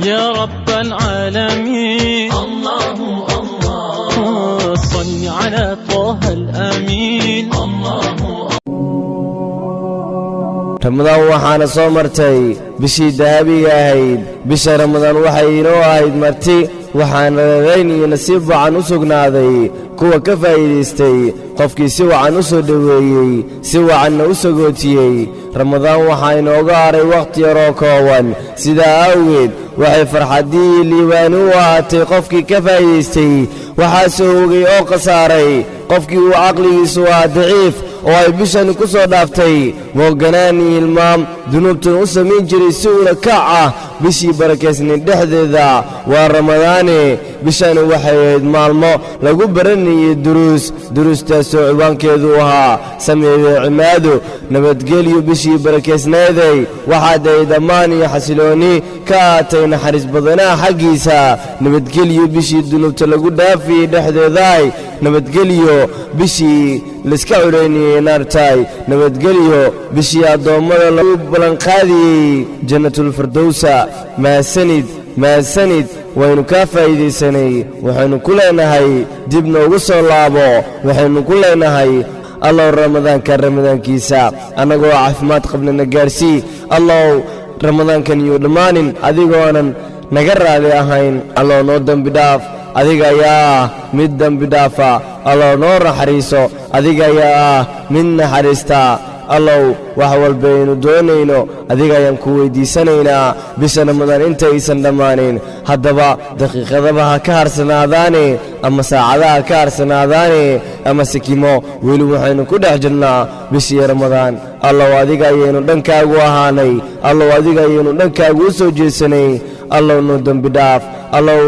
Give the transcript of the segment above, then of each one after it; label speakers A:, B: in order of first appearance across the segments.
A: يا رب العالمين الله الله صل على طه الأمين الله
B: رمضان waxaana soo martay bishii daabiga ahayd bisha Ramadaan waxay inoo ahayd marti waxaana rayn iyo nasiib wacan u sugnaaday kuwa ka faa'iideystay qofkii si wacan u soo dhaweeyay si wacan u sagootiyay Ramadaan waxa inooga haray waqti yar oo kooban sida awgeed waxay farxadii liibaan u ahaatay qofkii ka faa'iideystay waxa soo hogay oo qasaaray qofkii uu aqligiisu waa daciif oo ay bishan ku soo dhaaftay mooganaan ilmaam dunuubtan u samayn jiray si ula kac ah bishii barakeysnay dhexdeeda waa Ramadaane bishan waxay ahayd maalmo lagu baranayay duruustaasoo ciwaankeedu ahaa sameeyo cimaado nabadgelyo bishii barakeysnayday waxaad ay dhammaan iyo xasilooni ka aatay naxariis badanaha xaggiisa nabadgelyo bishii dunuubta lagu dhaafiyay dhexdeedaay nabadgelyo bishii liska culeynayay naartay nabadgelyo bishii addoommada lagu ballanqaadiyey jannatul firdowsa maasanid waynu ka faa'iideysanay waxaynu ku leenahay dib noogu soo laabo waxaynu ku leenahay الله رمضان كان رمضان كيسا أنا قوى عفمات قبل نقارسي الله رمضان كان يودمان أذيقوا أنا نقرأ لأهين الله نودن بداف أذيقا يا مدن بدافا الله نور حريسو أذيقا يا من حريستا الله وحوال بينو دونينو أذيقا ينكوي دي سنينا بسنة رمضان انت ايسان دمانين هدبا دقيقة دبها كار سناداني أما ساعدها كار سناداني أما سكيمو ويلو وحينو كده جنة بسي رمضان الله وأذيقا ينو دنكاقو أهاني الله وأذيقا ينو دنكاقو سوجيسني الله نودن بداف الله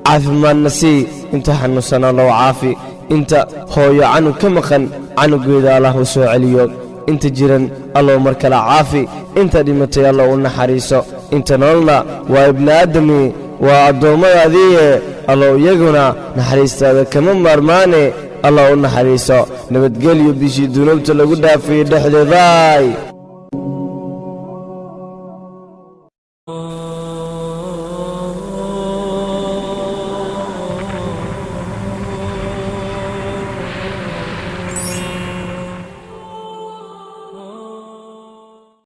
B: عافي ما النسي انت حنوسنا الله عافي انت هو عنو كمخن عنو قيدا الله سوء عليو انت جيران الله مركلا عافي انت ديمتي الله ونحريسو انت نولنا وابن آدمي وعدوما ذي الله يقنا نحريستا هذا كمان مرماني الله ونحريسو نبتقل يبشي دونبت لقدا في دحل ذاي